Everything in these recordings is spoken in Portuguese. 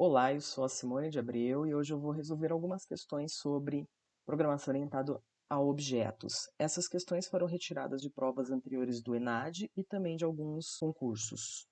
Olá, eu sou a Simone de Abreu e hoje eu vou resolver algumas questões sobre programação orientada a objetos. Essas questões foram retiradas de provas anteriores do ENAD e também de alguns concursos.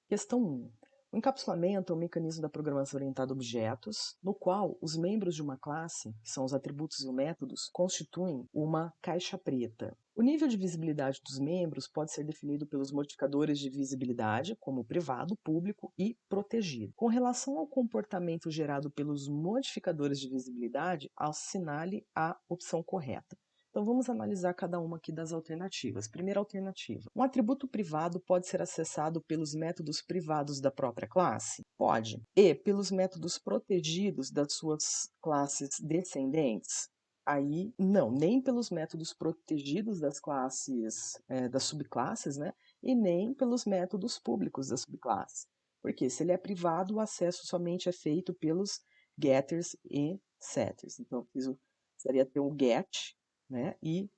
Questão 1. O encapsulamento é um mecanismo da programação orientada a objetos, no qual os membros de uma classe, que são os atributos e os métodos, constituem uma caixa preta. O nível de visibilidade dos membros pode ser definido pelos modificadores de visibilidade, como privado, público e protegido. Com relação ao comportamento gerado pelos modificadores de visibilidade, assinale a opção correta. Então vamos analisar cada uma aqui das alternativas. Primeira alternativa. Um atributo privado pode ser acessado pelos métodos privados da própria classe? Pode. E pelos métodos protegidos das suas classes descendentes? Aí, não, nem pelos métodos protegidos das classes, das subclasses, né? E nem pelos métodos públicos das subclasses. Porque se ele é privado, o acesso somente é feito pelos getters e setters. Então, eu precisaria ter um get, né, e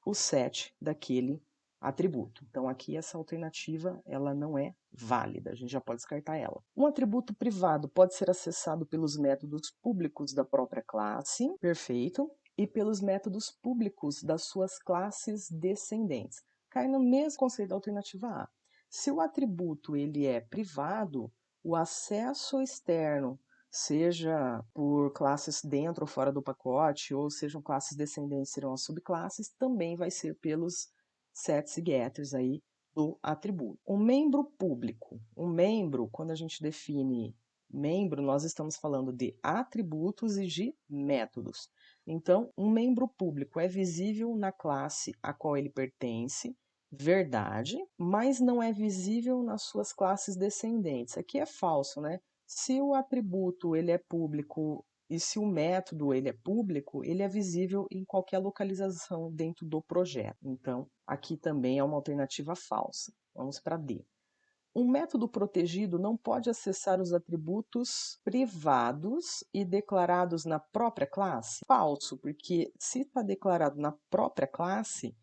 o set daquele atributo. Então, aqui essa alternativa ela não é válida, a gente já pode descartar ela. Um atributo privado pode ser acessado pelos métodos públicos da própria classe, perfeito, e pelos métodos públicos das suas classes descendentes. Cai no mesmo conceito da alternativa A. Se o atributo ele é privado, o acesso externo, seja por classes dentro ou fora do pacote, ou sejam classes descendentes, serão as subclasses, também vai ser pelos sets e getters aí do atributo. Um membro público. Um membro, quando a gente define membro, nós estamos falando de atributos e de métodos. Então, um membro público é visível na classe a qual ele pertence, verdade, mas não é visível nas suas classes descendentes. Aqui é falso, né? Se o atributo ele é público e se o método ele é público, ele é visível em qualquer localização dentro do projeto. Então, aqui também é uma alternativa falsa. Vamos para D. Um método protegido não pode acessar os atributos privados e declarados na própria classe? Falso, porque se está declarado na própria classe,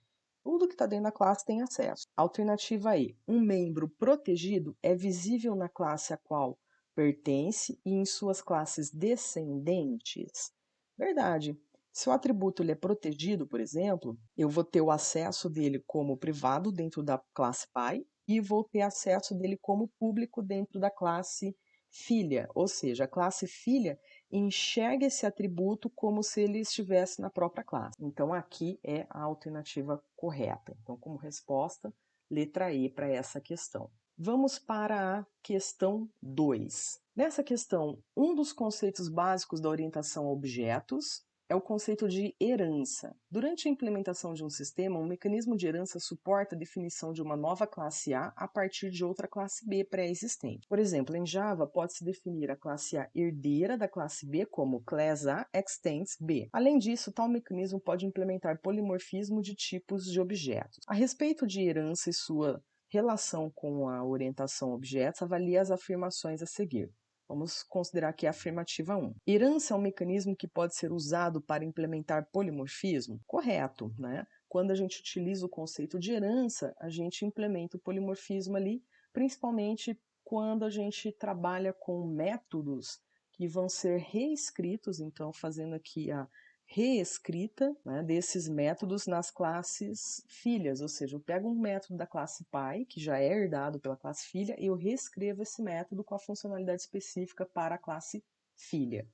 tudo que está dentro da classe tem acesso. Alternativa E. Um membro protegido é visível na classe a qual pertence e em suas classes descendentes? Verdade. Se o atributo ele é protegido, por exemplo, eu vou ter o acesso dele como privado dentro da classe pai e vou ter acesso dele como público dentro da classe filha, ou seja, a classe filha enxerga esse atributo como se ele estivesse na própria classe. Então, aqui é a alternativa correta. Então, como resposta, letra E para essa questão. Vamos para a questão 2. Nessa questão, um dos conceitos básicos da orientação a objetos é o conceito de herança. Durante a implementação de um sistema, um mecanismo de herança suporta a definição de uma nova classe A partir de outra classe B pré-existente. Por exemplo, em Java, pode-se definir a classe A herdeira da classe B como class A extends B. Além disso, tal mecanismo pode implementar polimorfismo de tipos de objetos. A respeito de herança e sua relação com a orientação a objetos, avalie as afirmações a seguir. Vamos considerar aqui a afirmativa 1. Herança é um mecanismo que pode ser usado para implementar polimorfismo? Correto, né? Quando a gente utiliza o conceito de herança, a gente implementa o polimorfismo ali, principalmente quando a gente trabalha com métodos que vão ser reescritos, então fazendo aqui a reescrita, né, desses métodos nas classes filhas, ou seja, eu pego um método da classe pai, que já é herdado pela classe filha, e eu reescrevo esse método com a funcionalidade específica para a classe filha.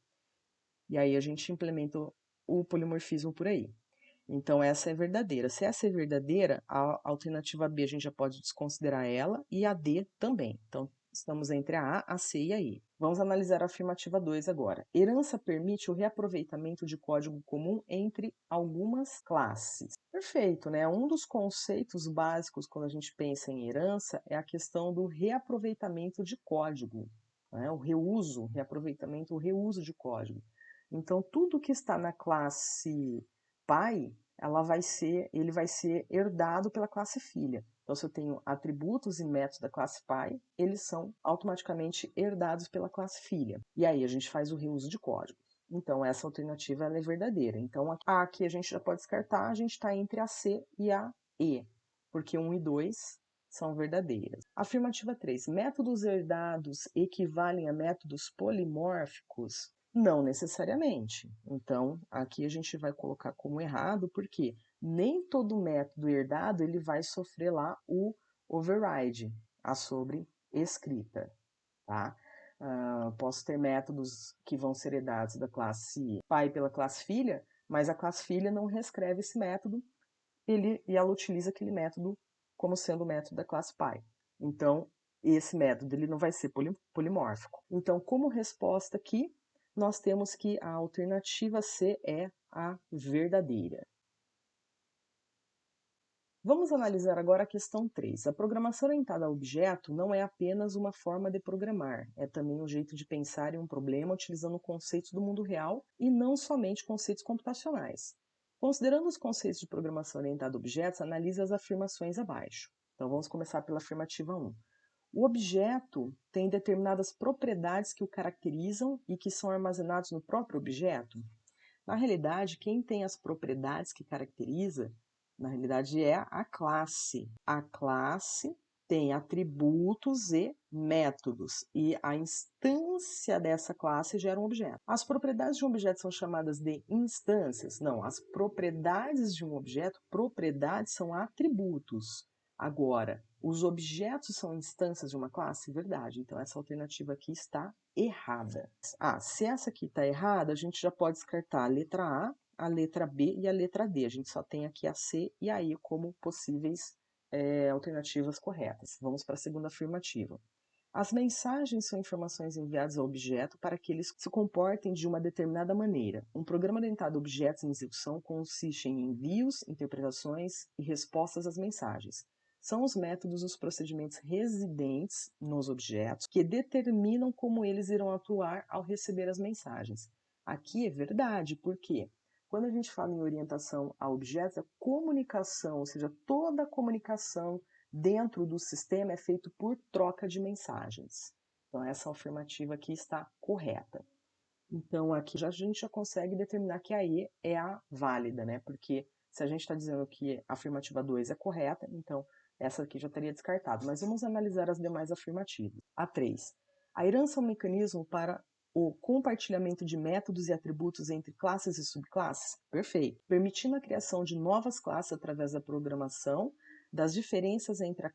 E aí a gente implementa o polimorfismo por aí. Então essa é verdadeira. Se essa é verdadeira, a alternativa B a gente já pode desconsiderar ela e a D também. Então estamos entre a A, a C e a E. Vamos analisar a afirmativa 2 agora. Herança permite o reaproveitamento de código comum entre algumas classes. Perfeito, né? Um dos conceitos básicos quando a gente pensa em herança é a questão do reaproveitamento de código, né? O reuso, reaproveitamento, o reuso de código. Então tudo que está na classe pai, ele vai ser herdado pela classe filha. Então, se eu tenho atributos e métodos da classe pai, eles são automaticamente herdados pela classe filha. E aí a gente faz o reuso de código. Então, essa alternativa ela é verdadeira. Então, a aqui a gente já pode descartar, a gente está entre a C e a E, porque 1 e 2 são verdadeiras. Afirmativa 3. Métodos herdados equivalem a métodos polimórficos? Não necessariamente. Então, aqui a gente vai colocar como errado, porque nem todo método herdado ele vai sofrer lá o override, a sobreescrita, tá? Posso ter métodos que vão ser herdados da classe pai pela classe filha, mas a classe filha não reescreve esse método e ela utiliza aquele método como sendo o método da classe pai. Então, esse método ele não vai ser polimórfico. Então, como resposta aqui, nós temos que a alternativa C é a verdadeira. Vamos analisar agora a questão 3. A programação orientada a objeto não é apenas uma forma de programar, é também um jeito de pensar em um problema utilizando conceitos do mundo real e não somente conceitos computacionais. Considerando os conceitos de programação orientada a objetos, analise as afirmações abaixo. Então vamos começar pela afirmativa 1. O objeto tem determinadas propriedades que o caracterizam e que são armazenados no próprio objeto? Na realidade, quem tem as propriedades que caracteriza, na realidade, é a classe. A classe tem atributos e métodos, e a instância dessa classe gera um objeto. As propriedades de um objeto são chamadas de instâncias? Não, as propriedades de um objeto, propriedades são atributos. Agora, os objetos são instâncias de uma classe? Verdade. Então, essa alternativa aqui está errada. Se essa aqui está errada, a gente já pode descartar a letra A, a letra B e a letra D. A gente só tem aqui a C e a E como possíveis alternativas corretas. Vamos para a segunda afirmativa. As mensagens são informações enviadas ao objeto para que eles se comportem de uma determinada maneira. Um programa orientado a objetos em execução consiste em envios, interpretações e respostas às mensagens. São os métodos os procedimentos residentes nos objetos que determinam como eles irão atuar ao receber as mensagens. Aqui é verdade, por quê? Quando a gente fala em orientação a objetos, a comunicação, ou seja, toda a comunicação dentro do sistema é feito por troca de mensagens. Então, essa afirmativa aqui está correta. Então, aqui a gente já consegue determinar que a E é a válida, né? Porque se a gente está dizendo que a afirmativa 2 é correta, então essa aqui já teria descartado. Mas vamos analisar as demais afirmativas. A 3. A herança é um mecanismo para o compartilhamento de métodos e atributos entre classes e subclasses? Perfeito. Permitindo a criação de novas classes através da programação, das diferenças entre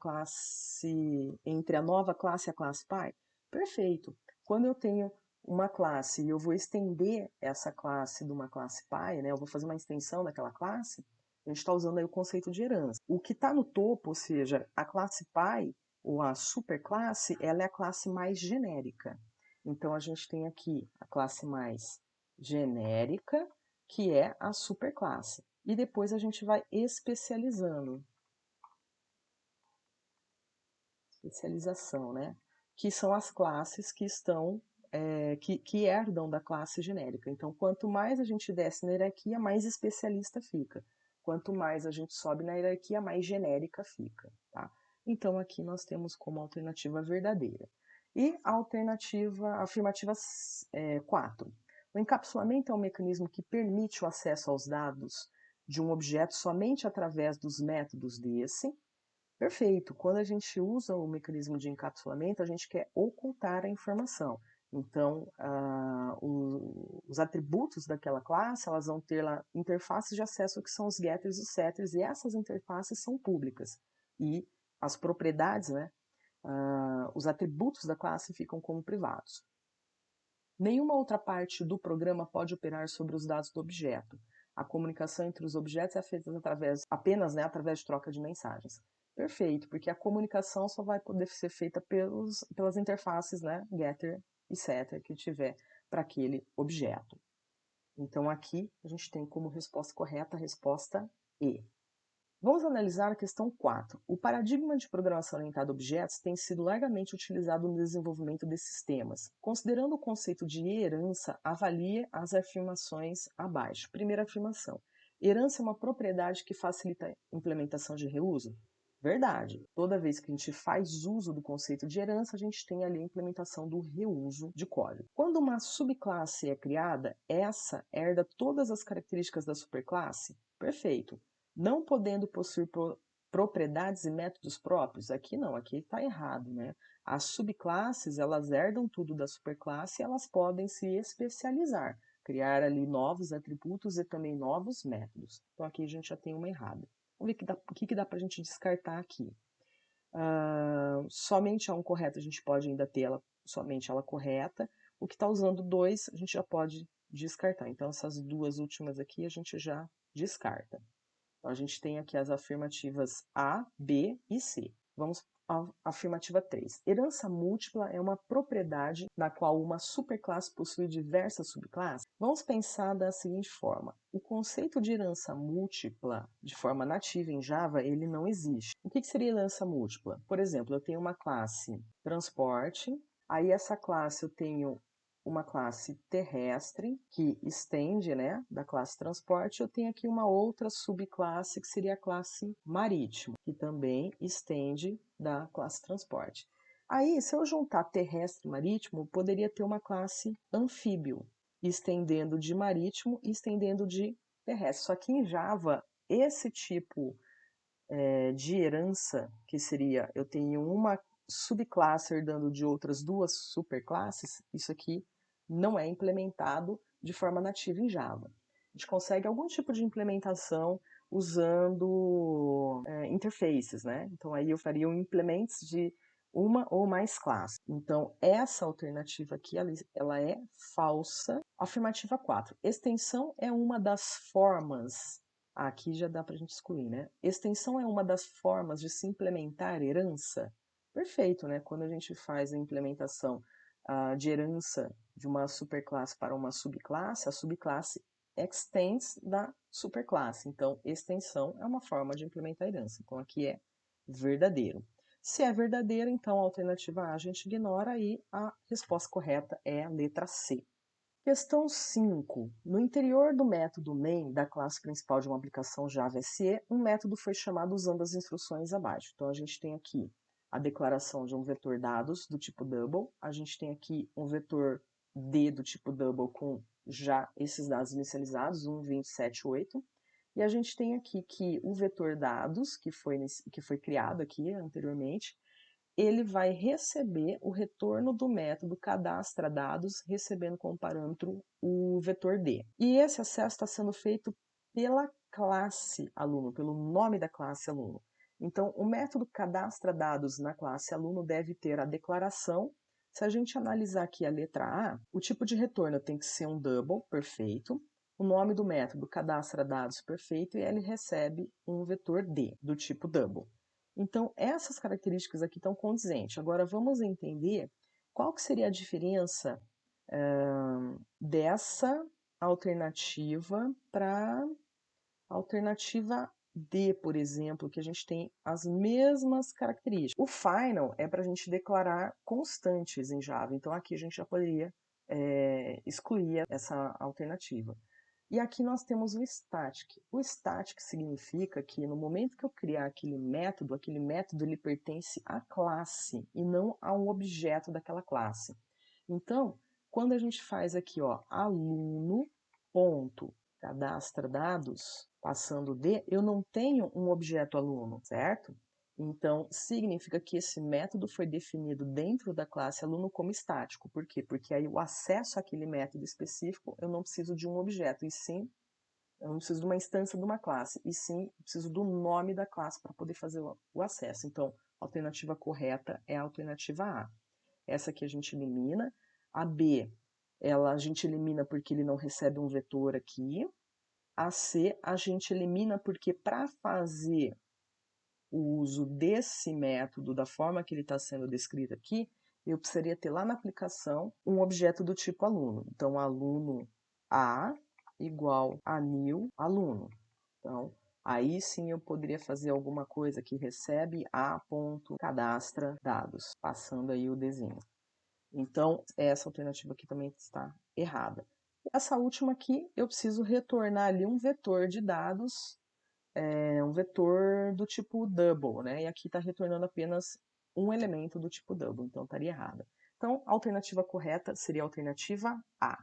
a nova classe e a classe pai? Perfeito. Quando eu tenho uma classe e eu vou estender essa classe de uma classe pai, né? Eu vou fazer uma extensão daquela classe, a gente está usando aí o conceito de herança. O que está no topo, ou seja, a classe pai ou a superclasse, ela é a classe mais genérica. Então a gente tem aqui a classe mais genérica, que é a superclasse. E depois a gente vai especializando. Especialização, né? Que são as classes que estão que herdam da classe genérica. Então, quanto mais a gente desce na hierarquia, mais especialista fica. Quanto mais a gente sobe na hierarquia, mais genérica fica. Tá? Então, aqui nós temos como alternativa verdadeira. E a afirmativa 4. O encapsulamento é um mecanismo que permite o acesso aos dados de um objeto somente através dos métodos desse. Perfeito. Quando a gente usa o mecanismo de encapsulamento, a gente quer ocultar a informação. Então, os atributos daquela classe, elas vão ter lá interfaces de acesso que são os getters e os setters, e essas interfaces são públicas. E as propriedades, né, os atributos da classe ficam como privados. Nenhuma outra parte do programa pode operar sobre os dados do objeto. A comunicação entre os objetos é feita apenas através de troca de mensagens. Perfeito, porque a comunicação só vai poder ser feita pelas interfaces, né, getter e setter que tiver para aquele objeto. Então aqui a gente tem como resposta correta a resposta E. Vamos analisar a questão 4. O paradigma de programação orientada a objetos tem sido largamente utilizado no desenvolvimento de sistemas. Considerando o conceito de herança, avalie as afirmações abaixo. Primeira afirmação. Herança é uma propriedade que facilita a implementação de reuso? Verdade. Toda vez que a gente faz uso do conceito de herança, a gente tem ali a implementação do reuso de código. Quando uma subclasse é criada, essa herda todas as características da superclasse? Perfeito. Não podendo possuir propriedades e métodos próprios? Aqui não, aqui está errado, né? As subclasses, elas herdam tudo da superclasse e elas podem se especializar, criar ali novos atributos e também novos métodos. Então aqui a gente já tem uma errada. Vamos ver o que dá para a gente descartar aqui. Somente a 1 correta a gente pode ainda ter somente ela correta. O que está usando 2 a gente já pode descartar. Então essas duas últimas aqui a gente já descarta. Então, a gente tem aqui as afirmativas A, B e C. Vamos à afirmativa 3. Herança múltipla é uma propriedade na qual uma superclasse possui diversas subclasses? Vamos pensar da seguinte forma. O conceito de herança múltipla, de forma nativa em Java, ele não existe. O que seria herança múltipla? Por exemplo, eu tenho uma classe transporte, aí essa classe eu tenho uma classe terrestre, que estende, né, da classe transporte. Eu tenho aqui uma outra subclasse, que seria a classe marítimo, que também estende da classe transporte. Aí, se eu juntar terrestre e marítimo, eu poderia ter uma classe anfíbio, estendendo de marítimo e estendendo de terrestre. Só que em Java, esse tipo de herança, que seria, eu tenho uma subclasse herdando de outras duas superclasses, isso aqui não é implementado de forma nativa em Java. A gente consegue algum tipo de implementação usando interfaces, né? Então aí eu faria um implements de uma ou mais classes. Então essa alternativa aqui, ela é falsa. Afirmativa 4. Extensão é uma das formas. Aqui já dá para a gente excluir, né? Extensão é uma das formas de se implementar herança. Perfeito, né? Quando a gente faz a implementação de herança de uma superclasse para uma subclasse, a subclasse extends da superclasse. Então, extensão é uma forma de implementar herança. Então, aqui é verdadeiro. Se é verdadeiro, então a alternativa A a gente ignora e a resposta correta é a letra C. Questão 5. No interior do método main da classe principal de uma aplicação Java SE, um método foi chamado usando as instruções abaixo. Então, a gente tem aqui a declaração de um vetor dados do tipo double, a gente tem aqui um vetor D do tipo double com já esses dados inicializados, 1, 20, 7, 8, e a gente tem aqui que o vetor dados, que foi criado aqui anteriormente, ele vai receber o retorno do método cadastra dados, recebendo como parâmetro o vetor D. E esse acesso está sendo feito pela classe aluno, pelo nome da classe aluno. Então, o método cadastra dados na classe aluno deve ter a declaração. Se a gente analisar aqui a letra A, o tipo de retorno tem que ser um double, perfeito. O nome do método cadastra dados, perfeito, e ele recebe um vetor D, do tipo double. Então, essas características aqui estão condizentes. Agora, vamos entender qual que seria a diferença dessa alternativa para a alternativa D, por exemplo, que a gente tem as mesmas características. O final é para a gente declarar constantes em Java. Então, aqui a gente já poderia excluir essa alternativa. E aqui nós temos o static. O static significa que no momento que eu criar aquele método ele pertence à classe e não a um objeto daquela classe. Então, quando a gente faz aqui, ó, aluno.cadastra dados, passando D, eu não tenho um objeto aluno, certo? Então, significa que esse método foi definido dentro da classe aluno como estático. Por quê? Porque aí o acesso àquele método específico, eu não preciso de um objeto, e sim, eu não preciso de uma instância de uma classe, e sim, eu preciso do nome da classe para poder fazer o acesso. Então, a alternativa correta é a alternativa A. Essa aqui a gente elimina. A B, a gente elimina porque ele não recebe um vetor aqui. A C, a gente elimina porque para fazer o uso desse método da forma que ele está sendo descrito aqui, eu precisaria ter lá na aplicação um objeto do tipo aluno. Então, aluno A igual a new aluno. Então, aí sim eu poderia fazer alguma coisa que recebe a.cadastra dados, passando aí o desenho. Então, essa alternativa aqui também está errada. Essa última aqui, eu preciso retornar ali um vetor de dados, um vetor do tipo double, né? E aqui está retornando apenas um elemento do tipo double, então estaria errada. Então, a alternativa correta seria a alternativa A.